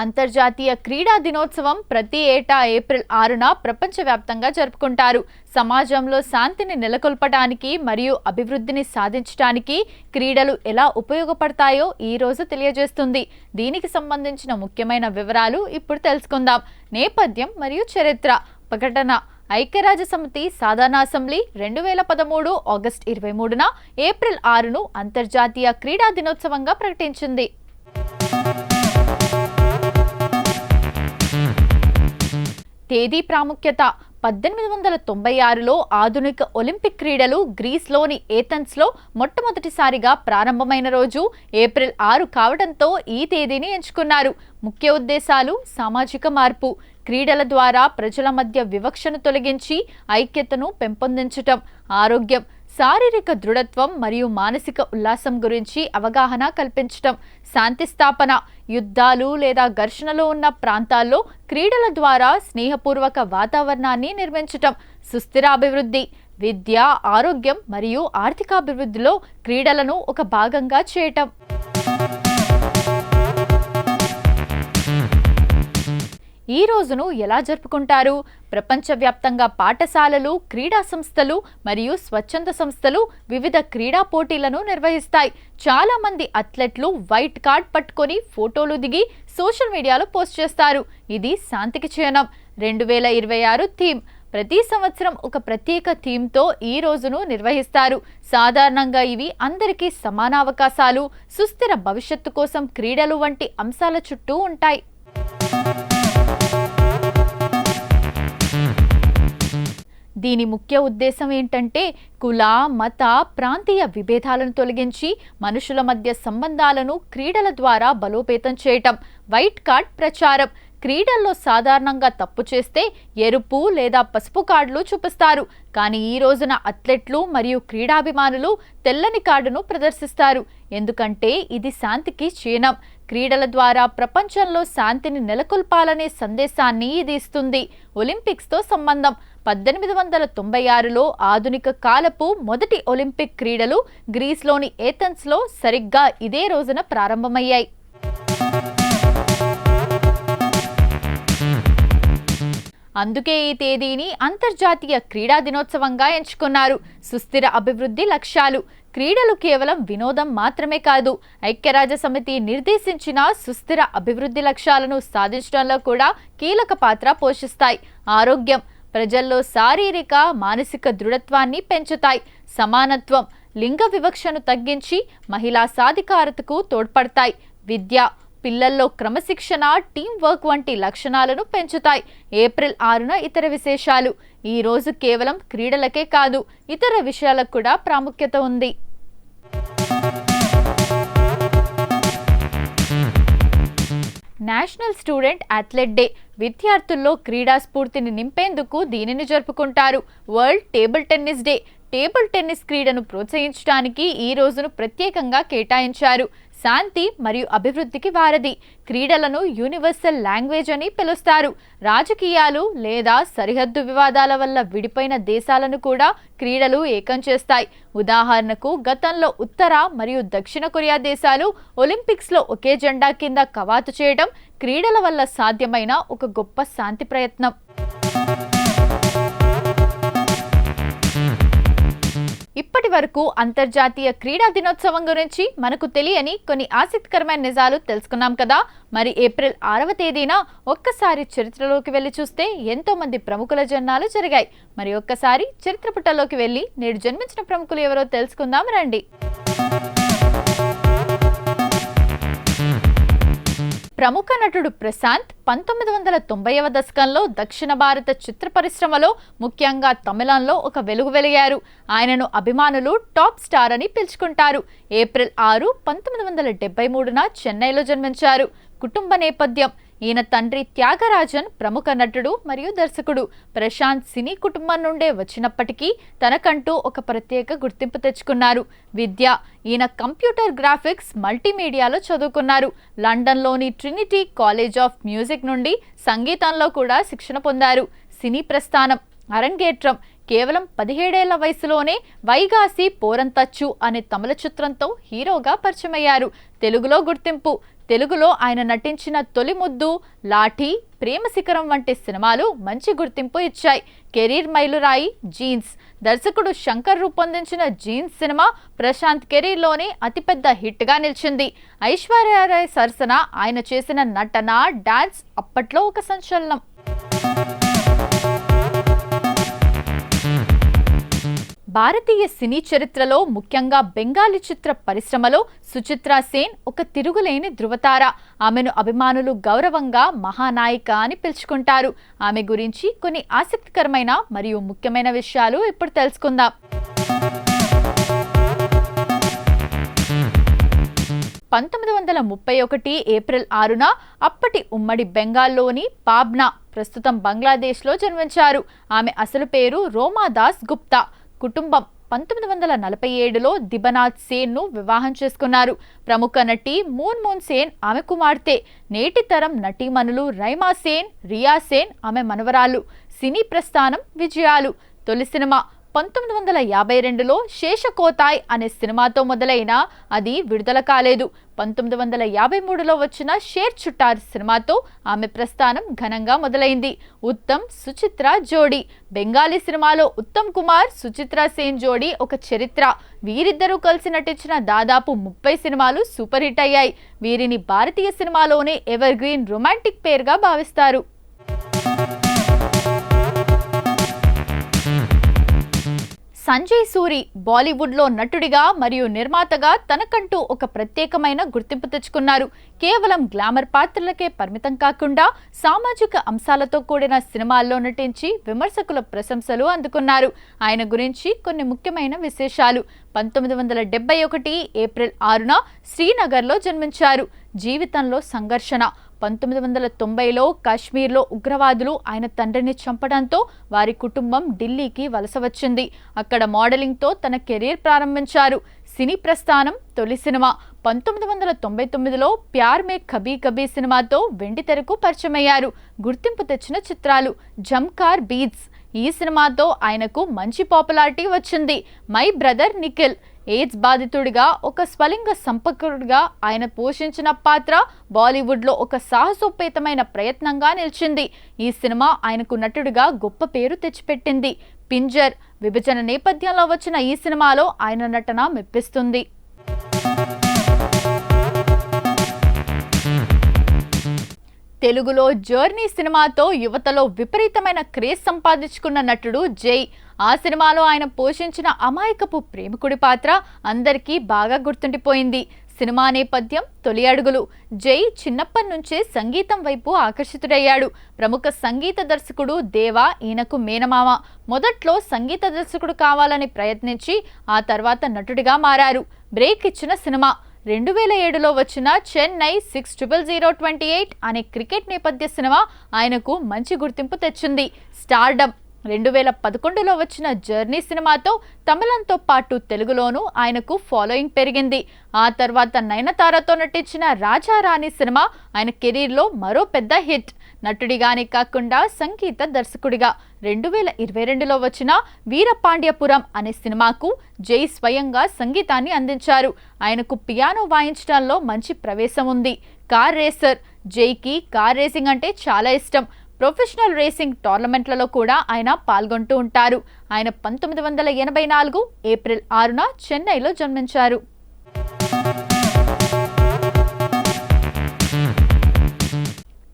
అంతర్జాతీయ క్రీడా దినోత్సవం ప్రతి ఏటా ఏప్రిల్ 6న ప్రపంచవ్యాప్తంగా జరుపుకుంటారు. సమాజంలో శాంతిని నెలకొల్పడానికి మరియు అభివృద్ధిని సాధించడానికి క్రీడలు ఎలా ఉపయోగపడతాయో ఈ రోజు తెలియజేస్తుంది. దీనికి సంబంధించిన ముఖ్యమైన వివరాలు ఇప్పుడు తెలుసుకుందాం. నేపథ్యం మరియు చరిత్ర. ప్రకటన: ఐక్యరాజ్యసమితి సాధారణ అసెంబ్లీ 2013 ఆగస్టు 23న ఏప్రిల్ 6ను అంతర్జాతీయ క్రీడా దినోత్సవంగా ప్రకటించింది. తేదీ ప్రాముఖ్యత: 1896లో ఆధునిక ఒలింపిక్ క్రీడలు గ్రీస్లోని ఏథెన్స్లో మొట్టమొదటిసారిగా ప్రారంభమైన రోజు ఏప్రిల్ 6 కావడంతో ఈ తేదీని ఎంచుకున్నారు. ముఖ్య ఉద్దేశాలు: సామాజిక మార్పు, క్రీడల ద్వారా ప్రజల మధ్య వివక్షను తొలగించి ఐక్యతను పెంపొందించటం, ఆరోగ్యం, శారీరక దృఢత్వం మరియు మానసిక ఉల్లాసం గురించి అవగాహన కల్పించటం, శాంతి స్థాపన, యుద్ధాలు లేదా ఘర్షణలు ఉన్న ప్రాంతాల్లో క్రీడల ద్వారా స్నేహపూర్వక వాతావరణాన్ని నిర్మించటం, సుస్థిర అభివృద్ధి, విద్య, ఆరోగ్యం మరియు ఆర్థికాభివృద్ధిలో క్రీడలను ఒక భాగంగా చేయటం. ఈ రోజును ఎలా జరుపుకుంటారు? ప్రపంచవ్యాప్తంగా పాఠశాలలు, క్రీడా సంస్థలు మరియు స్వచ్ఛంద సంస్థలు వివిధ క్రీడా పోటీలను నిర్వహిస్తాయి. చాలా మంది అథ్లెట్లు వైట్ కార్డ్ పట్టుకొని ఫోటోలు దిగి సోషల్ మీడియాలో పోస్ట్ చేస్తారు. ఇది శాంతికి చిహ్నం. 2026 థీమ్: ప్రతి సంవత్సరం ఒక ప్రత్యేక థీమ్తో ఈ రోజును నిర్వహిస్తారు. సాధారణంగా ఇవి అందరికీ సమాన అవకాశాలు, సుస్థిర భవిష్యత్తు కోసం క్రీడలు వంటి అంశాల చుట్టూ ఉంటాయి. దీని ముఖ్య ఉద్దేశం ఏంటంటే కుల, మత, ప్రాంతీయ విభేదాలను తొలగించి మనుషుల మధ్య సంబంధాలను క్రీడల ద్వారా బలోపేతం చేయటం. వైట్ కార్డ్ ప్రచారం: క్రీడల్లో సాధారణంగా తప్పు చేస్తే ఎరుపు లేదా పసుపు కార్డులు చూపిస్తారు. కానీ ఈ రోజున అథ్లెట్లు మరియు క్రీడాభిమానులు తెల్లని కార్డును ప్రదర్శిస్తారు. ఎందుకంటే ఇది శాంతికి చిహ్నం. క్రీడల ద్వారా ప్రపంచంలో శాంతిని నెలకొల్పాలనే సందేశాన్ని ఇది ఇస్తుంది. ఒలింపిక్స్తో సంబంధం: 1896లో ఆధునిక కాలపు మొదటి ఒలింపిక్ క్రీడలు గ్రీస్లోని ఏథెన్స్లో సరిగ్గా ఇదే రోజున ప్రారంభమయ్యాయి. అందుకే ఈ తేదీని అంతర్జాతీయ క్రీడా దినోత్సవంగా ఎంచుకున్నారు. సుస్థిర అభివృద్ధి లక్ష్యాలు: క్రీడలు కేవలం వినోదం మాత్రమే కాదు, ఐక్యరాజ్యసమితి నిర్దేశించిన సుస్థిర అభివృద్ధి లక్ష్యాలను సాధించడంలో కూడా కీలక పాత్ర పోషిస్తాయి. ఆరోగ్యం: ప్రజల్లో శారీరక, మానసిక దృఢత్వాన్ని పెంచుతాయి. సమానత్వం: లింగ వివక్షను తగ్గించి మహిళా సాధికారతకు తోడ్పడతాయి. విద్య: పిల్లల్లో క్రమశిక్షణ, టీం వర్క్ వంటి లక్షణాలను పెంచుతాయి. ఏప్రిల్ 6న ఇతర విశేషాలు: ఈ రోజు కేవలం క్రీడలకే కాదు, ఇతర విషయాలకు కూడా ప్రాముఖ్యత ఉంది. నేషనల్ స్టూడెంట్ అథ్లెట్ డే: విద్యార్థుల్లో క్రీడా స్ఫూర్తిని నింపేందుకు దీనిని జరుపుకుంటారు. World table tennis day: table tennis క్రీడను ప్రోత్సహించడానికి ఈ రోజును ప్రత్యేకంగా కేటాయించారు. శాంతి మరియు అభివృద్ధికి వారధి: క్రీడలను యూనివర్సల్ లాంగ్వేజ్ అని పిలుస్తారు. రాజకీయాలు లేదా సరిహద్దు వివాదాల వల్ల విడిపోయిన దేశాలను కూడా క్రీడలు ఏకం చేస్తాయి. ఉదాహరణకు, గతంలో ఉత్తర మరియు దక్షిణ కొరియా దేశాలు ఒలింపిక్స్లో ఒకే జెండా కింద కవాతు చేయడం క్రీడల వల్ల సాధ్యమైన ఒక గొప్ప శాంతి ప్రయత్నం. ఇప్పటి వరకు అంతర్జాతీయ క్రీడా దినోత్సవం గురించి మనకు తెలియని కొన్ని ఆసక్తికరమైన నిజాలు తెలుసుకున్నాం కదా. మరి ఏప్రిల్ 6వ తేదీన ఒక్కసారి చరిత్రలోకి వెళ్ళి చూస్తే ఎంతో మంది ప్రముఖుల జన్మాలు జరిగాయి. మరి ఒక్కసారి చరిత్ర పుటల్లోకి వెళ్ళి నేడు జన్మించిన ప్రముఖులు ఎవరో తెలుసుకుందాం రండి. ప్రముఖ నటుడు ప్రశాంత్ 1990వ దశకంలో దక్షిణ భారత చిత్ర పరిశ్రమలో, ముఖ్యంగా తమిళంలో ఒక వెలుగు వెలిగారు. ఆయనను అభిమానులు టాప్ స్టార్ అని పిలుచుకుంటారు. ఏప్రిల్ 6, 1973న చెన్నైలో జన్మించారు. కుటుంబ నేపథ్యం: ఈయన తండ్రి త్యాగరాజన్ ప్రముఖ నటుడు మరియు దర్శకుడు. ప్రశాంత్ సినీ కుటుంబం నుండే వచ్చినప్పటికీ తనకంటూ ఒక ప్రత్యేక గుర్తింపు తెచ్చుకున్నారు. విద్య: ఈయన కంప్యూటర్ గ్రాఫిక్స్, మల్టీమీడియాలో చదువుకున్నారు. లండన్లోని ట్రినిటీ కాలేజ్ ఆఫ్ మ్యూజిక్ నుండి సంగీతంలో కూడా శిక్షణ పొందారు. సినీ ప్రస్థానం: అరంగేట్రం: కేవలం 17 ఏళ్ల వయసులోనే వైగాసి పోరంతచ్చు అనే తమిళ చిత్రంతో హీరోగా పరిచయమయ్యారు. తెలుగులో గుర్తింపు: తెలుగులో ఆయన నటించిన తొలి ముద్దు, లాఠీ, ప్రేమ శిఖరం వంటి సినిమాలు మంచి గుర్తింపు ఇచ్చాయి. కెరీర్ మైలురాయి జీన్స్: దర్శకుడు శంకర్ రూపొందించిన జీన్స్ సినిమా ప్రశాంత్ కెరీర్లోనే అతిపెద్ద హిట్గా నిలిచింది. ఐశ్వర్యరాయ్ సరసన ఆయన చేసిన నటన, డాన్స్ అప్పట్లో ఒక సంచలనం. భారతీయ సినీ చరిత్రలో, ముఖ్యంగా బెంగాలీ చిత్ర పరిశ్రమలో సుచిత్రా సేన్ ఒక తిరుగులేని ధృవతార. ఆమెను అభిమానులు గౌరవంగా మహానాయిక అని పిలుచుకుంటారు. ఆమె గురించి కొన్ని ఆసక్తికరమైన మరియు ముఖ్యమైన విషయాలు ఇప్పుడు తెలుసుకుందాం. 1931 ఏప్రిల్ 6న అప్పటి ఉమ్మడి బెంగాల్లోని పాబ్నా, ప్రస్తుతం బంగ్లాదేశ్లో జన్మించారు. ఆమె అసలు పేరు రోమాదాస్ గుప్తా. కుటుంబం: 1947లో దిబనాథ్ సేన్ను వివాహం చేసుకున్నారు. ప్రముఖ నటి మూన్ సేన్ ఆమె కుమార్తె. నేటి తరం నటీమణులు రైమా సేన్, రియా సేన్ ఆమె మనవరాలు. సినీ ప్రస్థానం: విజయాలు. తొలి సినిమా 1952లో శేషకోతాయ్ అనే సినిమాతో మొదలైన అది విడుదల కాలేదు. 1953లో వచ్చిన షేర్ చుట్టార్ సినిమాతో ఆమె ప్రస్థానం ఘనంగా మొదలైంది. ఉత్తమ్ సుచిత్ర జోడీ: బెంగాలీ సినిమాలో ఉత్తమ్ కుమార్, సుచిత్రా సేన్ జోడీ ఒక చరిత్ర. వీరిద్దరూ కలిసి నటించిన దాదాపు 30 సినిమాలు సూపర్ హిట్ అయ్యాయి. వీరిని భారతీయ సినిమాలోనే ఎవర్ గ్రీన్ రొమాంటిక్ పేరుగా భావిస్తారు. సంజయ్ సూరి బాలీవుడ్లో నటుడిగా మరియు నిర్మాతగా తనకంటూ ఒక ప్రత్యేకమైన గుర్తింపు తెచ్చుకున్నారు. కేవలం గ్లామర్ పాత్రలకే పరిమితం కాకుండా సామాజిక అంశాలతో కూడిన సినిమాల్లో నటించి విమర్శకుల ప్రశంసలు అందుకున్నారు. ఆయన గురించి కొన్ని ముఖ్యమైన విశేషాలు: 1971 ఏప్రిల్ 6న శ్రీనగర్లో జన్మించారు. జీవితంలో సంఘర్షణ: 1990లో కాశ్మీర్లో ఉగ్రవాదులు ఆయన తండ్రిని చంపడంతో వారి కుటుంబం ఢిల్లీకి వలస వచ్చింది. అక్కడ మోడలింగ్తో తన కెరీర్ ప్రారంభించారు. సినీ ప్రస్థానం: తొలి సినిమా 1999లో ప్యార్ మే కభీ కభీ సినిమాతో వెండితెరకు పరిచయమయ్యారు. గుర్తింపు తెచ్చిన చిత్రాలు: జమ్కార్ బీట్స్, ఈ సినిమాతో ఆయనకు మంచి పాపులారిటీ వచ్చింది. మై బ్రదర్ నిఖిల్, ఎయిడ్స్ బాధితుడిగా ఒక స్వలింగ సంపర్కుడిగా ఆయన పోషించిన పాత్ర బాలీవుడ్లో ఒక సాహసోపేతమైన ప్రయత్నంగా నిలిచింది. ఈ సినిమా ఆయనకు నటుడిగా గొప్ప పేరు తెచ్చిపెట్టింది. పింజర్, విభజన నేపథ్యంలో వచ్చిన ఈ సినిమాలో ఆయన నటన మెప్పిస్తుంది. తెలుగులో జర్నీ సినిమాతో యువతలో విపరీతమైన క్రేజ్ సంపాదించుకున్న నటుడు జై. ఆ సినిమాలో ఆయన పోషించిన అమాయకపు ప్రేమికుడి పాత్ర అందరికీ బాగా గుర్తుండిపోయింది. సినిమా నేపథ్యం: తొలి అడుగులు. జై చిన్నప్పటి నుంచే సంగీతం వైపు ఆకర్షితుడయ్యాడు. ప్రముఖ సంగీత దర్శకుడు దేవా ఈయనకు మేనమామ. మొదట్లో సంగీత దర్శకుడు కావాలని ప్రయత్నించి ఆ తర్వాత నటుడిగా మారారు. బ్రేక్ ఇచ్చిన సినిమా: 2007లో వచ్చిన చెన్నై 600028 అనే క్రికెట్ నేపథ్య సినిమా ఆయనకు మంచి గుర్తింపు తెచ్చింది. స్టార్డమ్: 2011లో వచ్చిన జర్నీ సినిమాతో తమిళంతో పాటు తెలుగులోనూ ఆయనకు ఫాలోయింగ్ పెరిగింది. ఆ తర్వాత నయనతారతో నటించిన రాజారాణి సినిమా ఆయన కెరీర్లో మరో పెద్ద హిట్. నటుడిగానే కాకుండా సంగీత దర్శకుడిగా 2022లో వచ్చిన వీరపాండ్యపురం అనే సినిమాకు జై స్వయంగా సంగీతాన్ని అందించారు. ఆయనకు పియానో వాయించడంలో మంచి ప్రవేశం ఉంది. కార్ రేసర్: జైకి కార్ రేసింగ్ అంటే చాలా ఇష్టం. ప్రొఫెషనల్ రేసింగ్ టోర్నమెంట్లలో కూడా ఆయన పాల్గొంటూ ఉంటారు. ఆయన 1984 ఏప్రిల్ 6న చెన్నైలో జన్మించారు.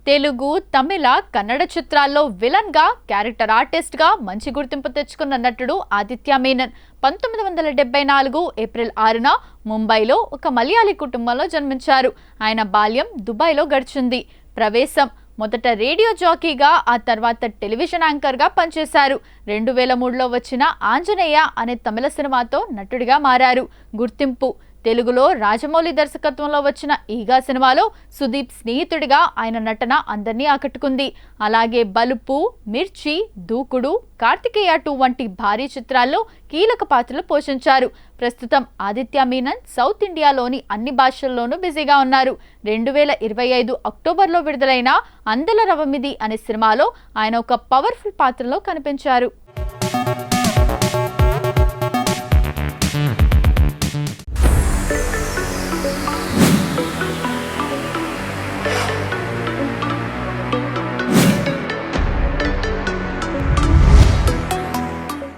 తెలుగు, తమిళ, కన్నడ చిత్రాల్లో విలన్ గా, క్యారెక్టర్ ఆర్టిస్ట్ గా మంచి గుర్తింపు తెచ్చుకున్న నటుడు ఆదిత్య మేనన్. 1974 ఏప్రిల్ 6న ముంబైలో ఒక మలయాళీ కుటుంబంలో జన్మించారు. ఆయన బాల్యం దుబాయ్లో గడిచింది. ప్రవేశం: మొదట రేడియో జాకీగా, ఆ తర్వాత టెలివిజన్ యాంకర్గా పనిచేశారు. 2003లో వచ్చిన ఆంజనేయ అనే తమిళ సినిమాతో నటుడిగా మారారు. గుర్తింపు: తెలుగులో రాజమౌళి దర్శకత్వంలో వచ్చిన ఈగా సినిమాలో సుదీప్ స్నేహితుడిగా ఆయన నటన అందరినీ ఆకట్టుకుంది. అలాగే బలుపు, మిర్చి, దూకుడు, కార్తికేయ 2 వంటి భారీ చిత్రాల్లో కీలక పాత్రలు పోషించారు. ప్రస్తుతం ఆదిత్య మీనన్ సౌత్ ఇండియాలోని అన్ని భాషల్లోనూ బిజీగా ఉన్నారు. 2025 అక్టోబర్లో విడుదలైన అందల రవమిది అనే సినిమాలో ఆయన ఒక పవర్ఫుల్ పాత్రలో కనిపించారు.